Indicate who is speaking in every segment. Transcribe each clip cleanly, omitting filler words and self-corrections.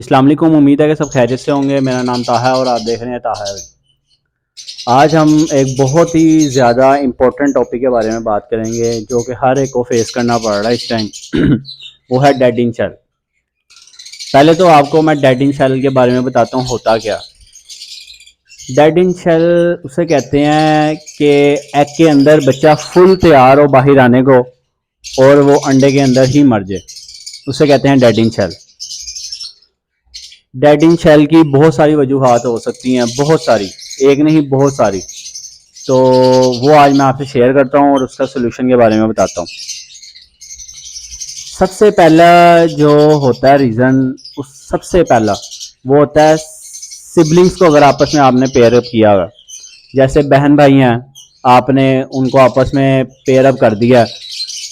Speaker 1: अस्सलाम वालेकुम। उम्मीद है कि सब खैरियत से होंगे। मेरा नाम ताहा है और आप देख रहे हैं ताहा है। आज हम एक बहुत ही ज़्यादा इम्पोर्टेंट टॉपिक के बारे में बात करेंगे जो कि हर एक को फेस करना पड़ रहा है इस टाइम। वो है डेड इन सेल। पहले तो आपको मैं डेड इन सेल के बारे में बताता हूँ होता क्या। डेड इन सेल उसे कहते हैं कि एग के अंदर बच्चा फुल तैयार हो बाहर आने को और वो अंडे के अंदर ही मर जाए, उसे कहते हैं डेड इन सेल। डेड इन सेल की बहुत सारी वजूहात हो सकती हैं, बहुत सारी, एक नहीं बहुत सारी। तो वो आज मैं आपसे शेयर करता हूँ और उसका सोल्यूशन के बारे में बताता हूँ। सबसे पहला जो होता है रीज़न, उस सबसे पहला वो होता है सिबलिंग्स को अगर आपस में आपने पेयर अप किया हुआ, जैसे बहन भाई हैं, आपने उनको आपस में पेयर अप कर दिया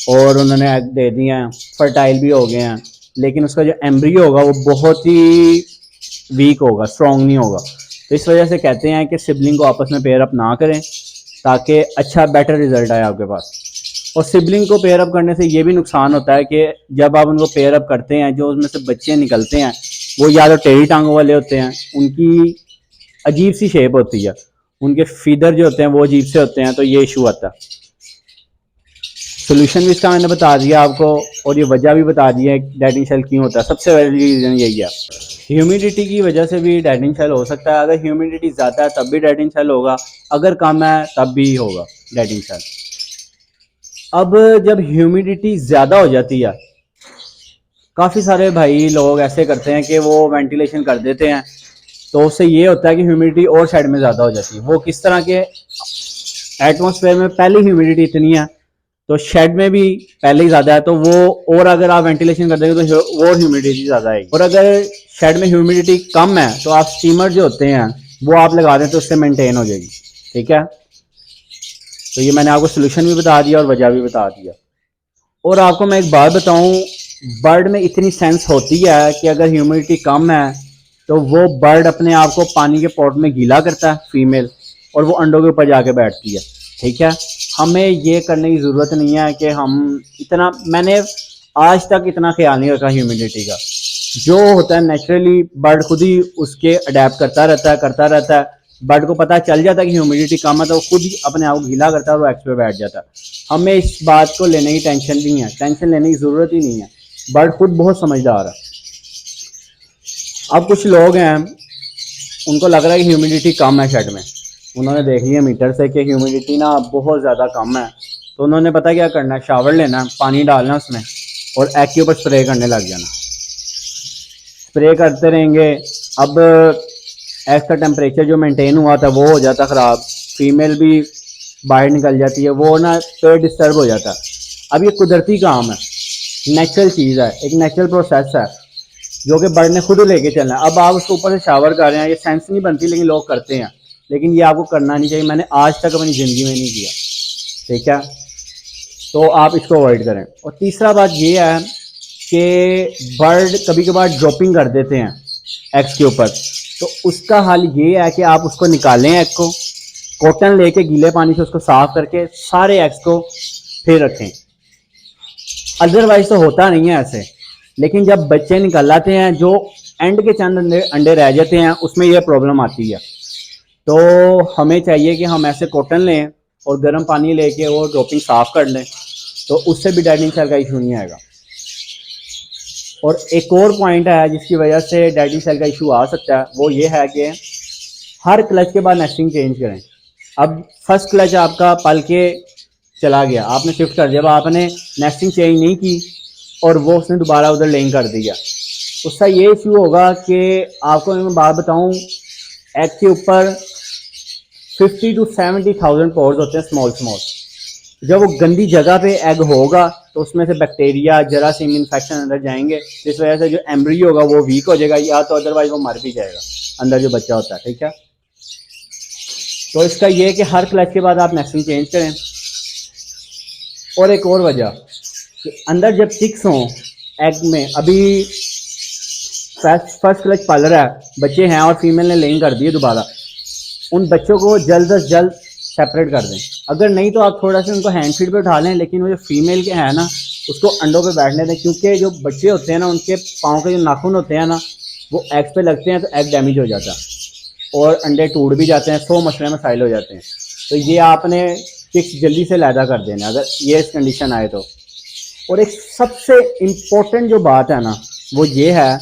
Speaker 1: और उन्होंने एग दे दिए हैं, फर्टाइल भी हो गए हैं, लेकिन उसका जो एम्ब्रियो होगा वो बहुत ही वीक होगा, स्ट्रॉन्ग नहीं होगा। तो इस वजह से कहते हैं कि सिबलिंग को आपस में पेयर अप ना करें ताकि अच्छा बेटर रिजल्ट आए आपके पास। और सिबलिंग को पेयर अप करने से ये भी नुकसान होता है कि जब आप उनको पेयर अप करते हैं, जो उसमें से बच्चे निकलते हैं वो या तो टेढ़ी टांगों वाले होते हैं, उनकी अजीब सी शेप होती है, उनके फीदर जो होते हैं वो अजीब से होते हैं, तो ये इशू आता है। सोल्यूशन भी इसका मैंने बता दिया आपको और ये वजह भी बता दी है डेड इन सेल क्यों होता है। सबसे बड़ी रीज़न यही है, ह्यूमिडिटी की वजह से भी डेड इन सेल हो सकता है। अगर ह्यूमिडिटी ज़्यादा है तब भी डेड इन सेल होगा, अगर कम है तब भी होगा डेड इन सेल। अब जब ह्यूमिडिटी ज़्यादा हो जाती है, काफ़ी सारे भाई लोग ऐसे करते हैं कि वो वेंटिलेशन कर देते हैं, तो उससे ये होता है कि ह्यूमिडिटी और साइड में ज़्यादा हो जाती है। वो किस तरह के, एटमॉस्फेयर में पहले ह्यूमिडिटी इतनी है तो शेड में भी पहले ही ज़्यादा है, तो वो और अगर आप वेंटिलेशन कर देंगे तो वो ह्यूमिडिटी ज़्यादा आएगी। और अगर शेड में ह्यूमिडिटी कम है तो आप स्टीमर जो होते हैं वो आप लगा दें तो उससे मेंटेन हो जाएगी। ठीक है, तो ये मैंने आपको सोल्यूशन भी बता दिया और वजह भी बता दिया। और आपको मैं एक बात बताऊं, बर्ड में इतनी सेंस होती है कि अगर ह्यूमिडिटी कम है तो वो बर्ड अपने आप को पानी के पॉट में गीला करता है फीमेल, और वो अंडों के ऊपर जाके बैठती है। ठीक है, हमें ये करने की ज़रूरत नहीं है कि हम इतना, मैंने आज तक इतना ख्याल नहीं रखा ह्यूमिडिटी का। जो होता है नेचुरली बर्ड खुद ही उसके अडेप्ट करता रहता है। बर्ड को पता चल जाता है कि ह्यूमिडिटी कम है तो वो खुद ही अपने आप को गीला करता है और वो एक्स पे बैठ जाता है। हमें इस बात को लेने की टेंशन नहीं है, टेंशन लेने की ज़रूरत ही नहीं है। बर्ड खुद बहुत समझदार है। अब कुछ लोग हैं उनको लग रहा है कि ह्यूमिडिटी कम है शेड में, उन्होंने देख लिया मीटर से कि ह्यूमिडिटी ना बहुत ज़्यादा कम है, तो उन्होंने पता क्या करना है, शावर लेना है, पानी डालना उसमें और एग के ऊपर स्प्रे करने लग जाना। स्प्रे करते रहेंगे। अब एग का टेम्परेचर जो मेंटेन हुआ था वो हो जाता ख़राब, फीमेल भी बाहर निकल जाती है, वो ना पेट डिस्टर्ब हो जाता है। अब ये कुदरती काम है, नेचुरल चीज़ है, एक नेचुरल प्रोसेस है जो कि बर्ड ने खुद लेके चलना है। अब आप उसके ऊपर से शावर कर रहे हैं, ये सेंस नहीं बनती लेकिन लोग करते हैं, लेकिन ये आपको करना नहीं चाहिए। मैंने आज तक अपनी ज़िंदगी में नहीं किया। ठीक है, तो आप इसको अवॉइड करें। और तीसरा बात ये है कि बर्ड कभी कभार ड्रॉपिंग कर देते हैं एग्स के ऊपर, तो उसका हल ये है कि आप उसको निकालें, एग को कॉटन लेके गीले पानी से उसको साफ करके सारे एग्स को फिर रखें। अदरवाइज तो होता नहीं है ऐसे, लेकिन जब बच्चे निकल आते हैं, जो एंड के चंद अंडे रह जाते हैं, उसमें यह प्रॉब्लम आती है। तो हमें चाहिए कि हम ऐसे कॉटन लें और गर्म पानी लेके वो ड्रॉपिंग साफ कर लें, तो उससे भी डेड इन सेल का इशू नहीं आएगा। और एक और पॉइंट है जिसकी वजह से डेड इन सेल का इशू आ सकता है, वो ये है कि हर क्लच के बाद नेस्टिंग चेंज करें। अब फर्स्ट क्लच आपका पल के चला गया, आपने शिफ्ट कर दिया, अब आपने नेस्टिंग चेंज नहीं की और वो उसने दोबारा उधर लेइंग कर दिया, उसका ये इशू होगा कि आपको मैं बात बताऊं, एग के ऊपर 50 to 70,000 पोर्स होते हैं, स्मॉल स्मॉल। जब वो गंदी जगह पे एग होगा तो उसमें से बैक्टीरिया, जरासीम इन्फेक्शन अंदर जाएंगे, जिस वजह से जो एम्ब्रियो होगा वो वीक हो जाएगा, या तो अदरवाइज वो मर भी जाएगा अंदर जो बच्चा होता है। ठीक है, तो इसका ये है कि हर क्लच के बाद आप नेस्टिंग चेंज करें। और एक और वजह कि अंदर जब चिक्स हों एग में, अभी फर्स्ट क्लच पल रहा है, बच्चे हैं और फीमेल ने लेइंग कर दी है दोबारा, उन बच्चों को जल्द अज जल्द सेपरेट कर दें। अगर नहीं तो आप थोड़ा सा उनको हैंड फीड पे उठा लें, लेकिन वो जो फीमेल के हैं ना उसको अंडों पे बैठने दें, क्योंकि जो बच्चे होते हैं ना उनके पाँव के जो नाखून होते हैं ना वो एग पे लगते हैं तो एग डैमेज हो जाता है और अंडे टूट भी जाते हैं, 100 मसले मसाइल हो जाते हैं। तो ये आपने चिक्स जल्दी से लैदा कर देना अगर ये इस कंडीशन आए तो। और एक सबसे इम्पोर्टेंट जो बात है ना वो ये है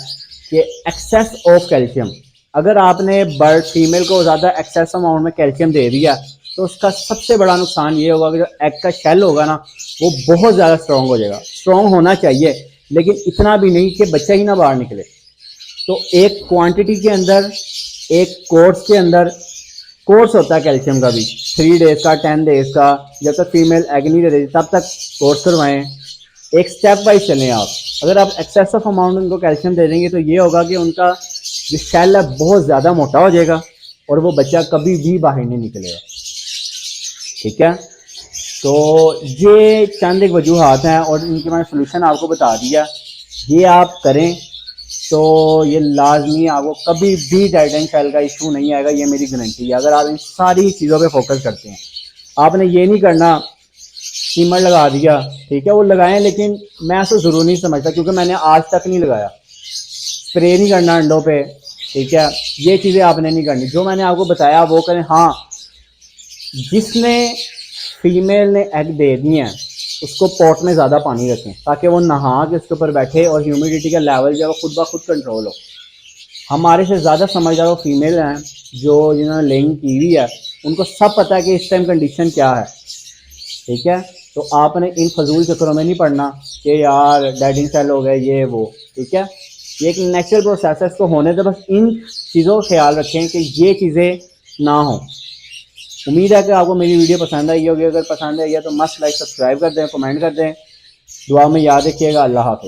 Speaker 1: कि एक्सेस ऑफ कैल्शियम। अगर आपने बर्ड फीमेल को ज़्यादा एक्सेस अमाउंट में कैल्शियम दे दिया तो उसका सबसे बड़ा नुकसान ये होगा कि जो एग का शेल होगा ना वो बहुत ज़्यादा स्ट्रॉन्ग हो जाएगा। स्ट्रॉन्ग होना चाहिए लेकिन इतना भी नहीं कि बच्चा ही ना बाहर निकले। तो एक क्वांटिटी के अंदर, एक कोर्स के अंदर, कोर्स होता है कैल्शियम का भी 3 डेज का, 10 डेज का, जब तक फीमेल एग नहीं दे रही तब तक कोर्स करवाएं। एक स्टेप वाइज चलें आप। अगर आप एक्सेस ऑफ अमाउंट उनको कैल्शियम दे देंगे तो ये होगा कि उनका जो शेल है बहुत ज़्यादा मोटा हो जाएगा और वो बच्चा कभी भी बाहर नहीं निकलेगा। ठीक है, तो ये चंद एक वजूहात हैं और इनके मैंने सोल्यूशन आपको बता दिया। ये आप करें तो ये लाजमी आपको कभी भी डेड एंड शेल का इशू नहीं आएगा, ये मेरी गारंटी है। अगर आप इन सारी चीज़ों पे फोकस करते हैं, आपने ये नहीं करना सीमर लगा दिया, ठीक है वो लगाएं, लेकिन मैं ऐसा ज़रूर नहीं समझता क्योंकि मैंने आज तक नहीं लगाया। स्प्रे नहीं करना अंडों पे, ठीक है, ये चीज़ें आपने नहीं करनी। जो मैंने आपको बताया वो करें। हाँ, जिसने फीमेल ने एग दे दिए हैं उसको पॉट में ज़्यादा पानी रखें ताकि वो नहा के उसके ऊपर बैठे और ह्यूमिडिटी का लेवल जो है वो खुद ब खुद कंट्रोल हो। हमारे से ज़्यादा समझदार वो फीमेल हैं जो जिन्होंने लेइंग की हुई है, उनको सब पता है कि इस टाइम कंडीशन क्या है। ठीक है, तो आपने इन फजूल चक्करों में नहीं पड़ना कि यार डेडिंग सेल हो गए ये वो। ठीक है, ये एक नेचुरल प्रोसेस है, इसको होने दे। बस इन चीज़ों का ख्याल रखें कि ये चीज़ें ना हो। उम्मीद है कि आपको मेरी वीडियो पसंद आई होगी। अगर पसंद आई है तो मस्ट लाइक सब्सक्राइब कर दें, कमेंट कर दें। दुआ में याद रखिएगा। अल्लाह हाफ़िज़।